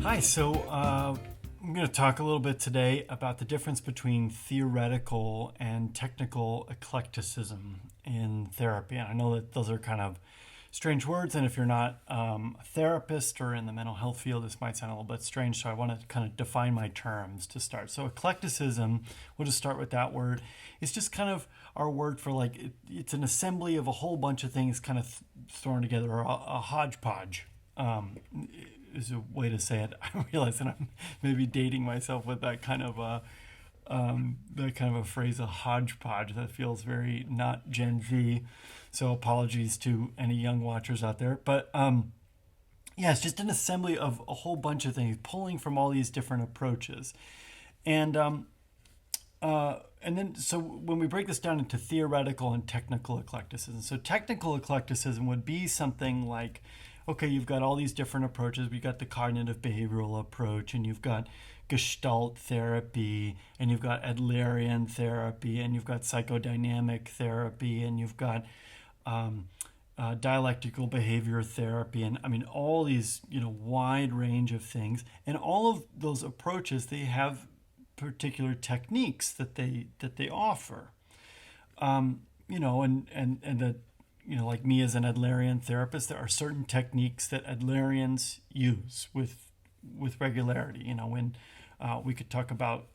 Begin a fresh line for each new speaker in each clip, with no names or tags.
Hi, I'm going to talk a little bit today about the difference between theoretical and technical eclecticism in therapy. And I know that those are kind of strange words, and if you're not a therapist or in the mental health field, this might sound a little bit strange. So I want to kind of define my terms to start. So eclecticism, we'll just start with that word. It's just kind of our word for it's an assembly of a whole bunch of things kind of thrown together, or a hodgepodge. Is a way to say it. I realize that I'm maybe dating myself with that kind of a phrase, a hodgepodge. That feels very not Gen Z. So apologies to any young watchers out there. But yeah, it's just an assembly of a whole bunch of things, pulling from all these different approaches, and so when we break this down into theoretical and technical eclecticism, so technical eclecticism would be something like, okay, you've got all these different approaches. You've got the cognitive behavioral approach, and you've got Gestalt therapy, and you've got Adlerian therapy, and you've got psychodynamic therapy, and you've got dialectical behavior therapy, and I mean all these wide range of things. And all of those approaches, they have particular techniques that they offer. And that like me as an Adlerian therapist, there are certain techniques that Adlerians use with regularity. When we could talk about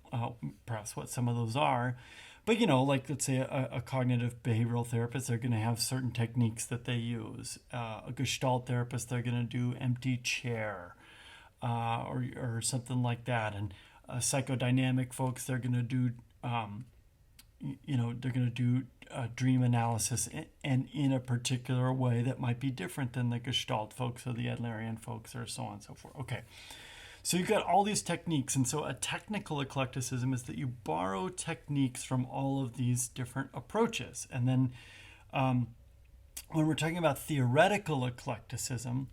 perhaps what some of those are, but like let's say a cognitive behavioral therapist, they're going to have certain techniques that they use. A Gestalt therapist, they're going to do empty chair, or something like that, and psychodynamic folks, they're going to do dream analysis, and in a particular way that might be different than the Gestalt folks or the Adlerian folks, or so on and so forth. Okay, so you've got all these techniques, and so a technical eclecticism is that you borrow techniques from all of these different approaches. And then when we're talking about theoretical eclecticism,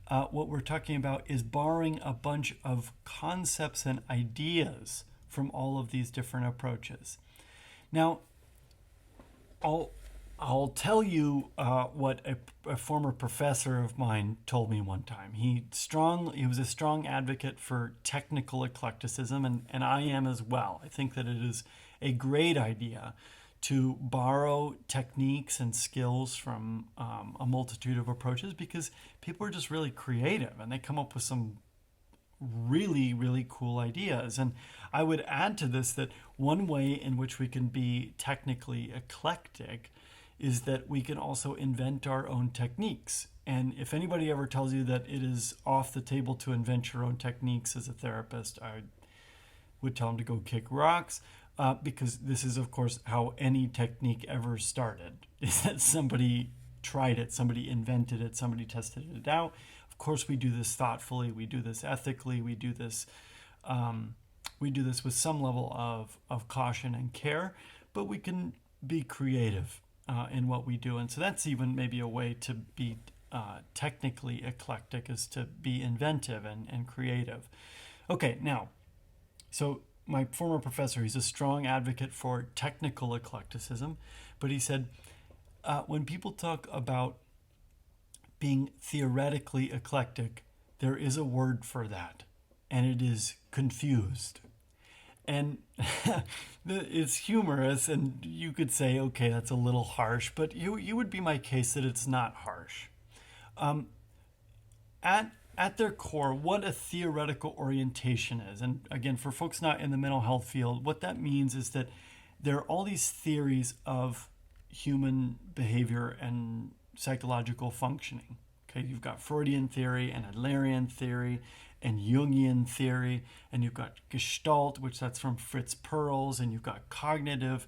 what we're talking about is borrowing a bunch of concepts and ideas from all of these different approaches. Now, I'll tell you what a former professor of mine told me one time. He was a strong advocate for technical eclecticism, and I am as well. I think that it is a great idea to borrow techniques and skills from a multitude of approaches, because people are just really creative and they come up with some really, really cool ideas. And I would add to this that one way in which we can be technically eclectic is that we can also invent our own techniques. And if anybody ever tells you that it is off the table to invent your own techniques as a therapist, I would tell them to go kick rocks, because this is, of course, how any technique ever started, is that somebody tried it, somebody invented it, somebody tested it out. Of course, we do this thoughtfully, we do this ethically, we do this with some level of caution and care, but we can be creative in what we do. And so that's even maybe a way to be technically eclectic, is to be inventive and creative. Okay, now, so my former professor, he's a strong advocate for technical eclecticism, but he said, when people talk about being theoretically eclectic, there is a word for that, and it is confused. And it's humorous, and you could say, okay, that's a little harsh, but you would be my case that it's not harsh. At their core, what a theoretical orientation is, and again, for folks not in the mental health field, what that means is that there are all these theories of human behavior and psychological functioning. Okay, you've got Freudian theory and Adlerian theory and Jungian theory, and you've got Gestalt, which that's from Fritz Perls, and you've got cognitive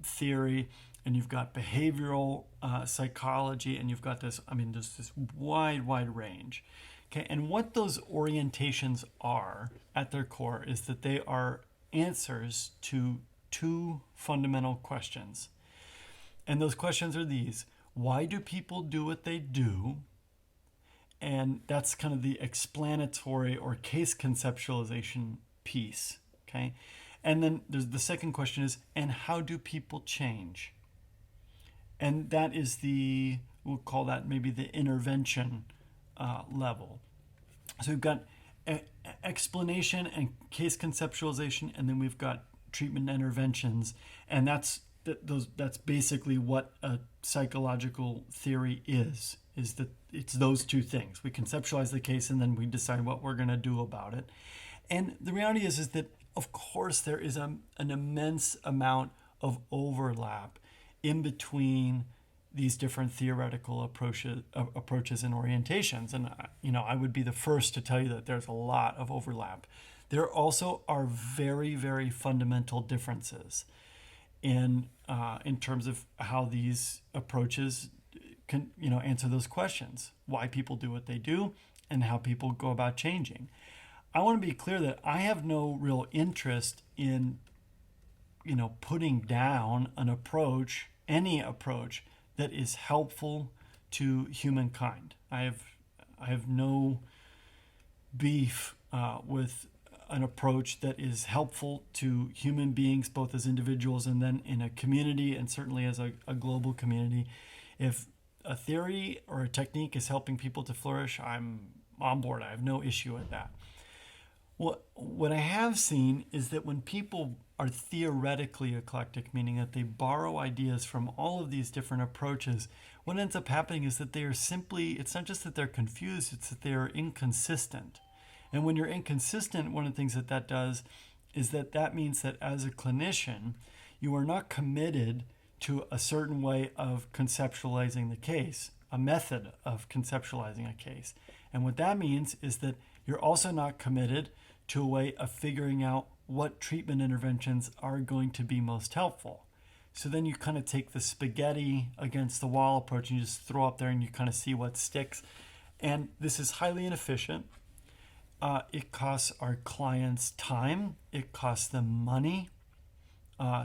theory, and you've got behavioral psychology, and you've got this, there's this wide range. Okay, and what those orientations are at their core is that they are answers to two fundamental questions. And those questions are these: why do people do what they do? And that's kind of the explanatory or case conceptualization piece. Okay. And then there's the second question is, and how do people change? And that is we'll call that maybe the intervention level. So we've got explanation and case conceptualization, and then we've got treatment interventions, and that's basically what a psychological theory is that it's those two things. We conceptualize the case and then we decide what we're going to do about it. And the reality is that of course there is an immense amount of overlap in between these different theoretical approaches and orientations. And I would be the first to tell you that there's a lot of overlap. There also are very, very fundamental differences in terms of how these approaches can answer those questions, why people do what they do, and how people go about changing. I want to be clear that I have no real interest in putting down an approach, any approach that is helpful to humankind. I have no beef with an approach that is helpful to human beings, both as individuals and then in a community, and certainly as a global community. If a theory or a technique is helping people to flourish, I'm on board. I have no issue with that. What I have seen is that when people are theoretically eclectic, meaning that they borrow ideas from all of these different approaches, what ends up happening is that they are simply, it's not just that they're confused, it's that they are inconsistent. And when you're inconsistent, one of the things that does is that means that as a clinician, you are not committed to a certain way of conceptualizing the case, a method of conceptualizing a case. And what that means is that you're also not committed to a way of figuring out what treatment interventions are going to be most helpful. So then you kind of take the spaghetti against the wall approach and you just throw up there and you kind of see what sticks. And this is highly inefficient. It costs our clients time. It costs them money,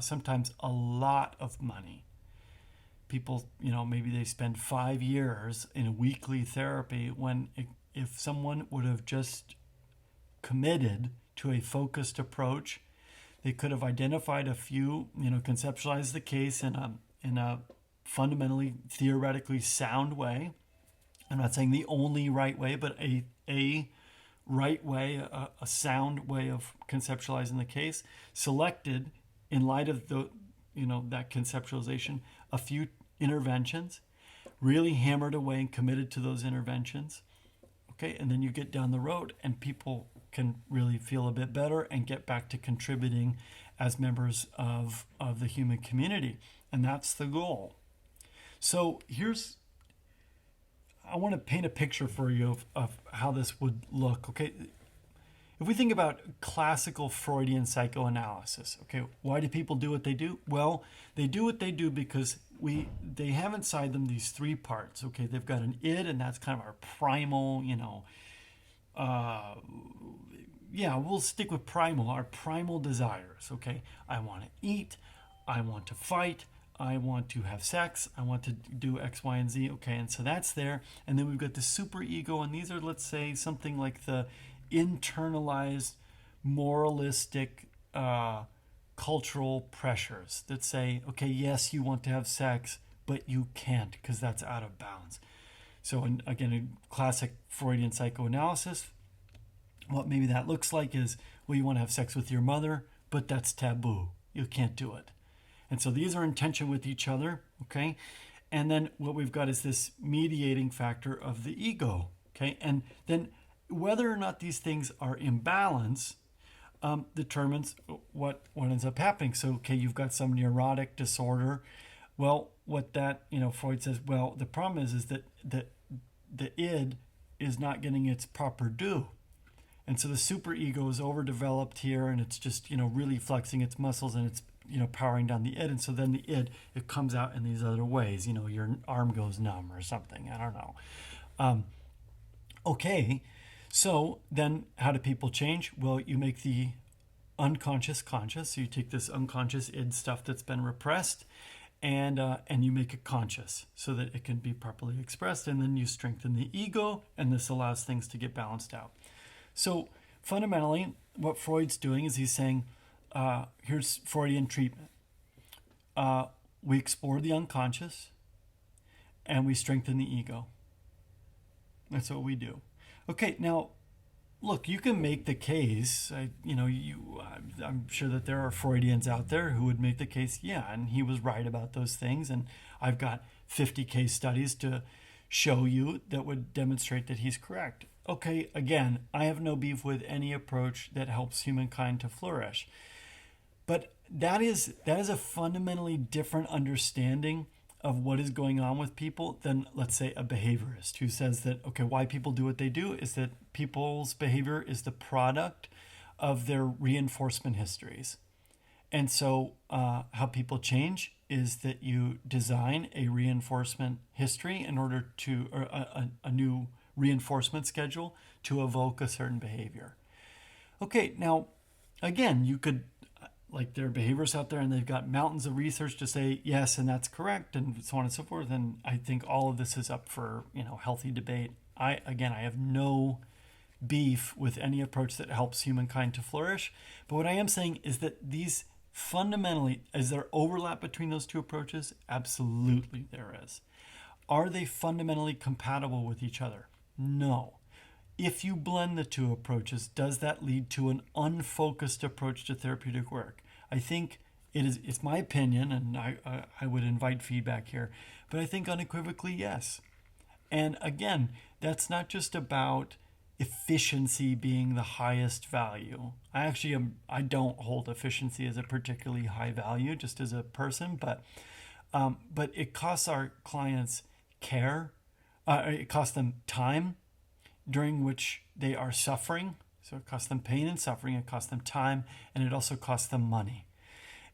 sometimes a lot of money. People, maybe they spend 5 years in weekly therapy when if someone would have just committed to a focused approach, they could have identified a few, conceptualized the case in a fundamentally theoretically sound way. I'm not saying the only right way, but a right way, a sound way of conceptualizing the case, selected in light of that conceptualization, a few interventions, really hammered away and committed to those interventions. Okay, and then you get down the road and people can really feel a bit better and get back to contributing as members of the human community. And that's the goal. So I want to paint a picture for you of how this would look. Okay, if we think about classical Freudian psychoanalysis, okay, why do people do what they do? Well, they do what they do because they have inside them these three parts. Okay, they've got an id, and that's kind of our primal, we'll stick with primal, our primal desires. Okay, I want to eat, I want to fight, I want to have sex, I want to do X, Y, and Z. Okay, and so that's there. And then we've got the superego, and these are, let's say, something like the internalized moralistic cultural pressures that say, okay, yes, you want to have sex, but you can't because that's out of bounds. So again, in classic Freudian psychoanalysis, what maybe that looks like is, well, you want to have sex with your mother, but that's taboo. You can't do it. And so these are in tension with each other, okay? And then what we've got is this mediating factor of the ego, okay? And then whether or not these things are in balance determines what ends up happening. So, okay, you've got some neurotic disorder. Well, what that, Freud says, well, the problem is that the id is not getting its proper due. And so the superego is overdeveloped here, and it's just, really flexing its muscles, and it's, powering down the id. And so then the id, it comes out in these other ways. Your arm goes numb or something. I don't know. Okay, so then how do people change? Well, you make the unconscious conscious. So you take this unconscious id stuff that's been repressed, and you make it conscious so that it can be properly expressed. And then you strengthen the ego, and this allows things to get balanced out. So fundamentally, what Freud's doing is he's saying, here's Freudian treatment. We explore the unconscious and we strengthen the ego. That's what we do. Okay, now Look, you can make the case. I'm sure that there are Freudians out there who would make the case. Yeah, and he was right about those things. And I've got 50 case studies to show you that would demonstrate that he's correct. Okay, again, I have no beef with any approach that helps humankind to flourish. But that is a fundamentally different understanding of what is going on with people than, let's say, a behaviorist who says that, okay, why people do what they do is that people's behavior is the product of their reinforcement histories. And so, how people change is that you design a reinforcement history in order to, or a new reinforcement schedule to evoke a certain behavior. Okay, now, again, you could, like, there are behaviorists out there and they've got mountains of research to say yes and that's correct and so on and so forth. And I think all of this is up for, healthy debate. I have no beef with any approach that helps humankind to flourish. But what I am saying is that these fundamentally, is there overlap between those two approaches? Absolutely there is. Are they fundamentally compatible with each other? No. If you blend the two approaches, does that lead to an unfocused approach to therapeutic work? I think it's my opinion, and I would invite feedback here, but I think unequivocally yes. And again, that's not just about efficiency being the highest value. I don't hold efficiency as a particularly high value just as a person, but it costs our clients care, it costs them time during which they are suffering. So it costs them pain and suffering, it costs them time, and it also costs them money.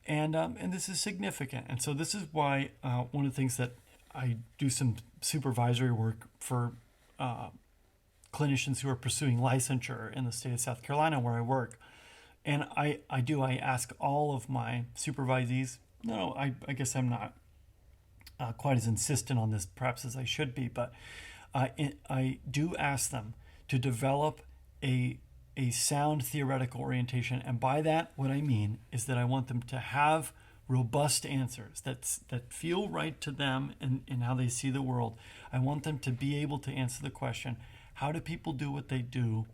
And this is significant. And so this is why one of the things that I do some supervisory work for clinicians who are pursuing licensure in the state of South Carolina where I work. And I ask all of my supervisees, no, I guess I'm not quite as insistent on this perhaps as I should be, but I do ask them to develop a sound theoretical orientation. And by that, what I mean is that I want them to have robust answers that feel right to them in how they see the world. I want them to be able to answer the question, how do people do what they do?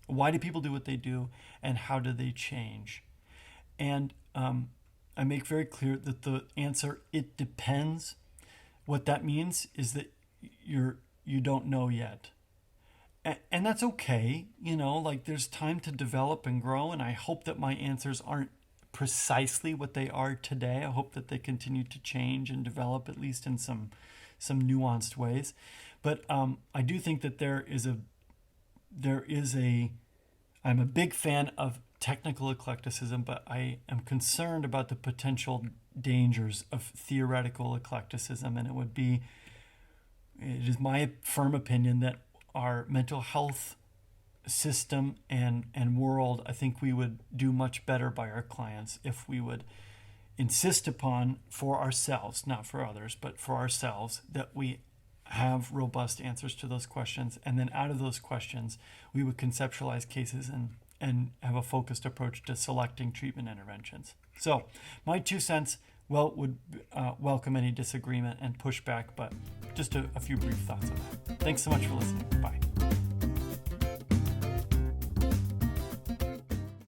Why do people do what they do? And how do they change? And I make very clear that the answer, it depends. What that means is that you don't know yet. And that's okay. Like, there's time to develop and grow. And I hope that my answers aren't precisely what they are today. I hope that they continue to change and develop, at least in some nuanced ways. But I do think that I'm a big fan of technical eclecticism, but I am concerned about the potential dangers of theoretical eclecticism. And it is my firm opinion that our mental health system and world, I think we would do much better by our clients if we would insist upon, for ourselves, not for others, but for ourselves, that we have robust answers to those questions. And then out of those questions, we would conceptualize cases and have a focused approach to selecting treatment interventions. So my 2 cents would welcome any disagreement and pushback, but just a few brief thoughts on that. Thanks so much for listening. Bye.